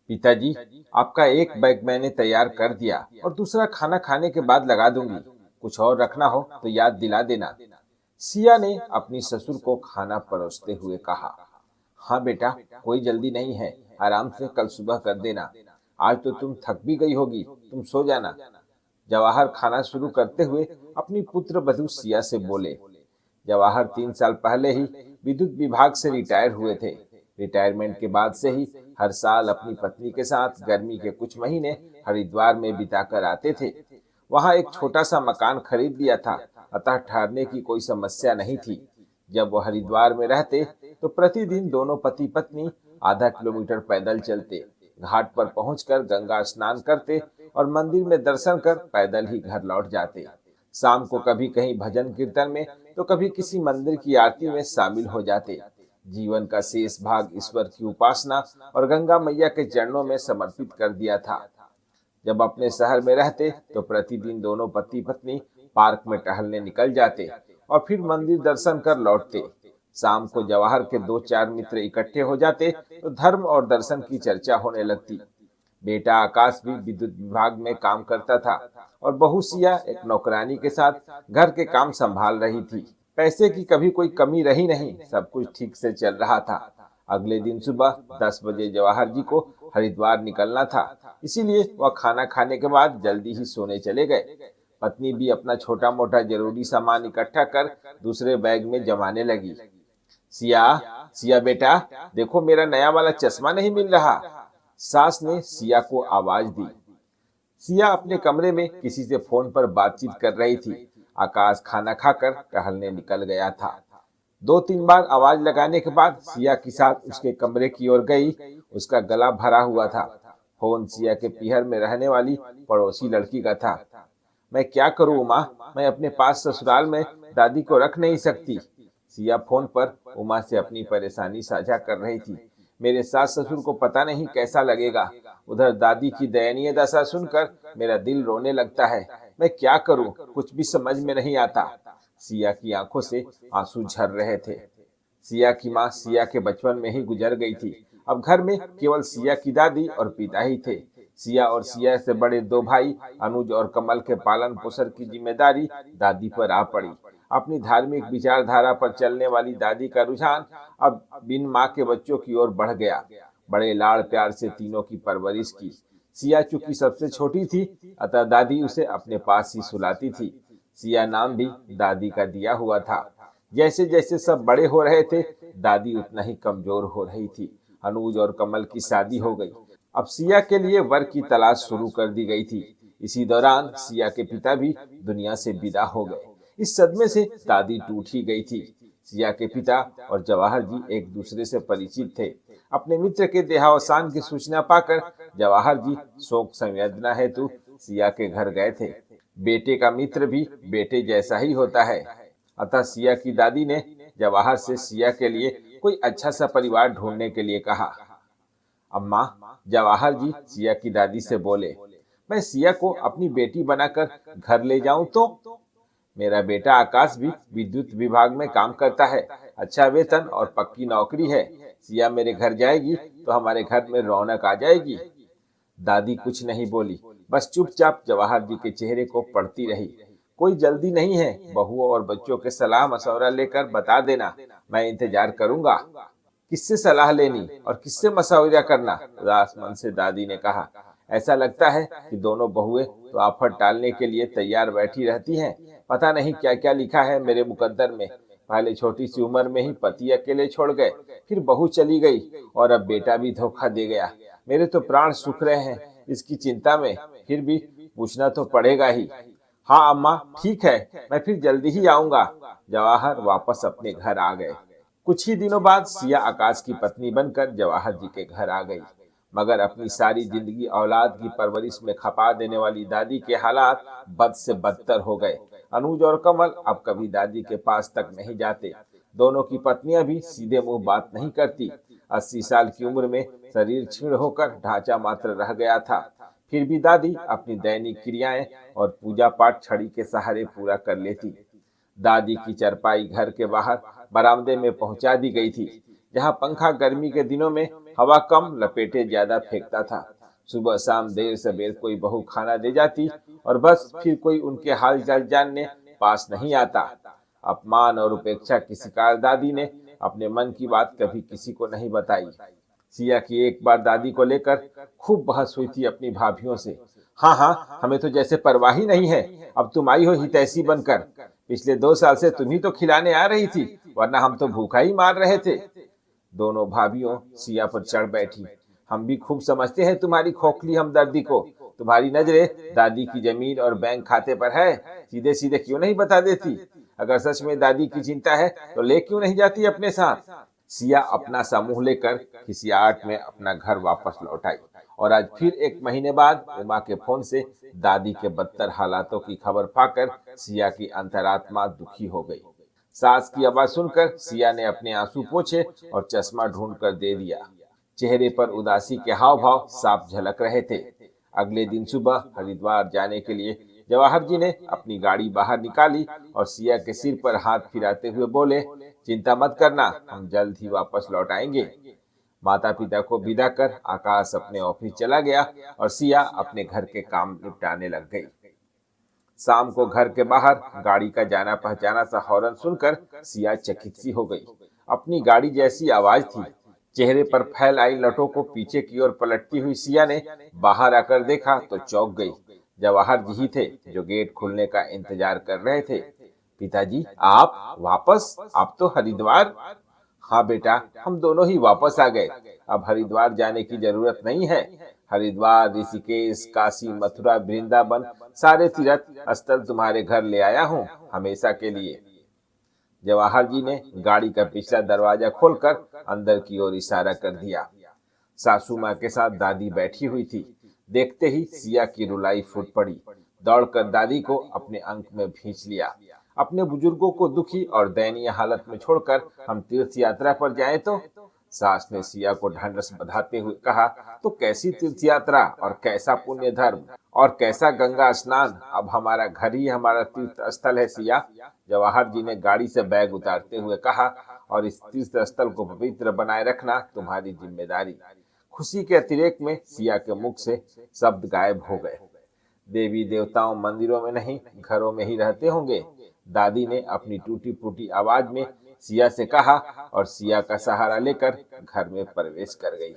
पिताजी, आपका एक बैग मैंने तैयार कर दिया और दूसरा खाना खाने के बाद लगा दूंगी। कुछ और रखना हो तो याद दिला देना। सिया ने अपनी ससुर को खाना परोसते हुए कहा। हाँ बेटा, कोई जल्दी नहीं है, आराम से कल सुबह कर देना। आज तो तुम थक भी गई होगी, तुम सो जाना। जवाहर खाना शुरू करते हुए अपनी पुत्र वधू सिया से बोले। जवाहर 3 साल पहले ही विद्युत विभाग से रिटायर हुए थे। रिटायरमेंट के बाद से ही हर साल अपनी पत्नी के साथ गर्मी के कुछ महीने हरिद्वार में बिताकर आते थे। वहां एक छोटा सा मकान खरीद लिया था, अतः ठहरने की कोई समस्या नहीं थी। जब वो हरिद्वार में रहते तो प्रतिदिन दोनों पति पत्नी आधा किलोमीटर पैदल चलते, घाट पर पहुंचकर गंगा स्नान करते और मंदिर में दर्शन कर पैदल ही घर लौट जाते। शाम को कभी कहीं भजन कीर्तन में तो कभी किसी मंदिर की आरती में शामिल हो जाते। जीवन का शेष भाग ईश्वर की उपासना और गंगा मैया के चरणों में समर्पित कर दिया था। जब अपने शहर में रहते तो प्रतिदिन दोनों पति पत्नी पार्क में टहलने निकल जाते और फिर मंदिर दर्शन कर लौटते। शाम को जवाहर के 2-4 मित्र इकट्ठे हो जाते तो धर्म और दर्शन की चर्चा होने लगती। बेटा आकाश भी विद्युत विभाग में काम करता था और बहू सिया एक नौकरानी के साथ घर के काम संभाल रही थी। पैसे की कभी कोई कमी रही नहीं, सब कुछ ठीक से चल रहा था। अगले दिन सुबह 10 बजे जवाहर जी को हरिद्वार निकलना था, इसीलिए वह खाना खाने के बाद जल्दी ही सोने चले गए। पत्नी भी अपना छोटा मोटा जरूरी सामान इकट्ठा कर दूसरे बैग में जमाने लगी। सिया, सिया बेटा, देखो मेरा नया वाला चश्मा नहीं मिल रहा। सास ने सिया को आवाज दी। सिया अपने कमरे में किसी से फोन पर बातचीत कर रही थी। आकाश खाना खाकर टहलने निकल गया था। 2-3 बार आवाज लगाने के बाद सिया की साथ उसके कमरे की ओर गई। उसका गला भरा हुआ था। फोन सिया के पीहर में रहने वाली पड़ोसी लड़की का था। मैं क्या करूं उमा, मैं अपने पास ससुराल में दादी को रख नहीं सकती। सिया फोन पर उमा से अपनी परेशानी साझा कर रही थी। मेरे सास ससुर को पता नहीं कैसा लगेगा। उधर दादी की दयनीय दशा सुनकर मेरा दिल रोने लगता है। मैं क्या करूं, कुछ भी समझ में नहीं आता। सिया की आंखों से आंसू झर रहे थे। सिया की माँ सिया के बचपन में ही गुजर गई थी। अब घर में केवल सिया की दादी और पिता ही थे। सिया और सिया से बड़े 2 भाई अनुज और कमल के पालन पोषण की जिम्मेदारी दादी पर आ पड़ी। अपनी धार्मिक विचारधारा पर चलने वाली दादी का रुझान अब बिन माँ के बच्चों की ओर बढ़ गया। बड़े लाड़ प्यार से तीनों की परवरिश की। सिया चूंकि सबसे छोटी थी, अतः दादी उसे अपने पास ही सुलाती थी। सिया नाम भी दादी का दिया हुआ था। जैसे जैसे सब बड़े हो रहे थे, दादी उतना ही कमजोर हो रही थी। अनुज और कमल की शादी हो गई। अब सिया के लिए वर की तलाश शुरू कर दी गई थी। इसी दौरान सिया के पिता भी दुनिया से विदा हो गए। इस सदमे से दादी टूट ही गई थी। सिया के पिता और जवाहर जी एक दूसरे से परिचित थे। अपने मित्र के देहावसान की सूचना पाकर जवाहर जी शोक संवेदना हेतु सिया के घर गए थे। बेटे का मित्र भी बेटे जैसा ही होता है, अतः सिया की दादी ने जवाहर से सिया के लिए कोई अच्छा सा परिवार ढूंढने के लिए कहा। अम्मा, जवाहर जी सिया की दादी से बोले, मैं सिया को अपनी बेटी बनाकर घर ले जाऊं तो? मेरा बेटा आकाश भी विद्युत विभाग में काम करता है, अच्छा वेतन और पक्की नौकरी है। सिया मेरे घर जाएगी तो हमारे घर में रौनक आ जाएगी। दादी कुछ नहीं बोली, बस चुपचाप जवाहर जी के चेहरे को पढ़ती रही। कोई जल्दी नहीं है, बहुओं और बच्चों के सलाह मशवरा लेकर बता देना, मैं इंतजार करूंगा। किससे सलाह लेनी और किससे मशवरा करना? उदास मन से दादी ने कहा। ऐसा लगता है कि दोनों बहुएं तो आफत टालने के लिए तैयार बैठी रहती हैं। पता नहीं क्या क्या लिखा है मेरे मुकद्दर में। पहले छोटी सी उम्र में ही पति अकेले छोड़ गए, फिर बहू चली गई और अब बेटा भी धोखा दे गया। मेरे तो प्राण सूख रहे हैं इसकी चिंता में, फिर भी पूछना तो पड़ेगा ही। हाँ अम्मा, ठीक है, मैं फिर जल्दी ही आऊंगा। जवाहर वापस अपने घर आ गए। कुछ ही दिनों बाद सिया आकाश की पत्नी बनकर जवाहर जी के घर आ गई। मगर अपनी सारी जिंदगी औलाद की परवरिश में खपा देने वाली दादी के हालात बद से बदतर हो गए। अनुज और कमल अब कभी दादी के पास तक नहीं जाते। दोनों की पत्नियां भी सीधे मुंह बात नहीं करती। 80 साल की उम्र में शरीर क्षीण होकर ढांचा मात्र रह गया था। फिर भी दादी अपनी दैनिक क्रियाएं और पूजा पाठ छड़ी के सहारे पूरा कर लेती। दादी की चरपाई घर के बाहर बरामदे में पहुंचा दी गई थी, जहां पंखा गर्मी के दिनों में हवा कम लपेटे ज्यादा फेंकता था। सुबह शाम देर सबेर कोई बहू खाना दे जाती और बस फिर कोई उनके हाल चाल जानने पास नहीं आता। अपमान और उपेक्षा की शिकार दादी ने अपने मन की बात कभी किसी को नहीं बताई। सिया की एक बार दादी को लेकर खूब बहस हुई थी अपनी भाभीियों से। हाँ हाँ, हमें तो जैसे परवाह ही नहीं है, अब तुम आई हो हितैषी बनकर। पिछले 2 साल से तुम ही तो खिलाने आ रही थी, वरना हम तो भूखा ही मार रहे थे। दोनों भाभीियों सिया पर चढ़ बैठी। हम भी खूब समझते हैं तुम्हारी खोखली हमदर्दी को। तुम्हारी नजरें दादी की जमीन और बैंक खाते पर है, सीधे सीधे क्यों नहीं बता देती? अगर सच में दादी की चिंता है तो ले क्यों नहीं जाती अपने साथ? सिया अपना सा मुंह लेकर खिसियाहट में अपना घर वापस लौट आई और आज फिर 1 महीने बाद उमा के फोन से दादी के बदतर हालातों की खबर पाकर सिया की अंतरात्मा दुखी हो गई। सास की आवाज सुनकर सिया ने अपने आंसू पोंछे और चश्मा ढूंढ कर दे दिया। चेहरे पर उदासी के हाव भाव साफ झलक रहे थे। अगले दिन सुबह हरिद्वार जाने के लिए जवाहर जी ने अपनी गाड़ी बाहर निकाली और सिया के सिर पर हाथ फिराते हुए बोले, चिंता मत करना, हम जल्द ही वापस लौट आएंगे। माता पिता को विदा कर आकाश अपने ऑफिस चला गया और सिया अपने घर के काम निपटाने लग गई। शाम को घर के बाहर गाड़ी का जाना पहचाना सा हॉर्न सुनकर सिया चकित सी हो गई। अपनी गाड़ी जैसी आवाज थी। चेहरे पर फैल आई लटों को पीछे की ओर पलटती हुई सिया ने बाहर आकर देखा तो चौंक गई। जवाहर जी ही थे जो गेट खुलने का इंतजार कर रहे थे। पिताजी, आप वापस? आप तो हरिद्वार? हाँ बेटा, हम दोनों ही वापस आ गए। अब हरिद्वार जाने की जरूरत नहीं है। हरिद्वार, ऋषिकेश, काशी, मथुरा, वृंदावन सारे तीर्थ स्थल तुम्हारे घर ले आया हूँ, हमेशा के लिए। जवाहर जी ने गाड़ी का पिछला दरवाजा खोलकर अंदर की ओर इशारा कर दिया। सासू माँ के साथ दादी बैठी हुई थी। देखते ही सिया की रुलाई फूट पड़ी। दौड़कर दादी को अपने अंक में भींच लिया। अपने बुजुर्गों को दुखी और दयनीय हालत में छोड़कर हम तीर्थ यात्रा पर जाएं तो? सास ने सिया को ढांढस बंधाते हुए कहा, तो कैसी तीर्थ यात्रा और कैसा पुण्य धर्म और कैसा गंगा स्नान? अब हमारा घर ही हमारा तीर्थ स्थल है सिया। जवाहर जी ने गाड़ी से बैग उतारते हुए कहा, और इस तीर्थ स्थल को पवित्र बनाए रखना तुम्हारी जिम्मेदारी। खुशी के अतिरेक में सिया के मुख से शब्द गायब हो गए। देवी देवताओं मंदिरों में नहीं, घरों में ही रहते होंगे, दादी ने अपनी टूटी फूटी आवाज में सिया से कहा और सिया का सहारा लेकर घर में प्रवेश कर गई।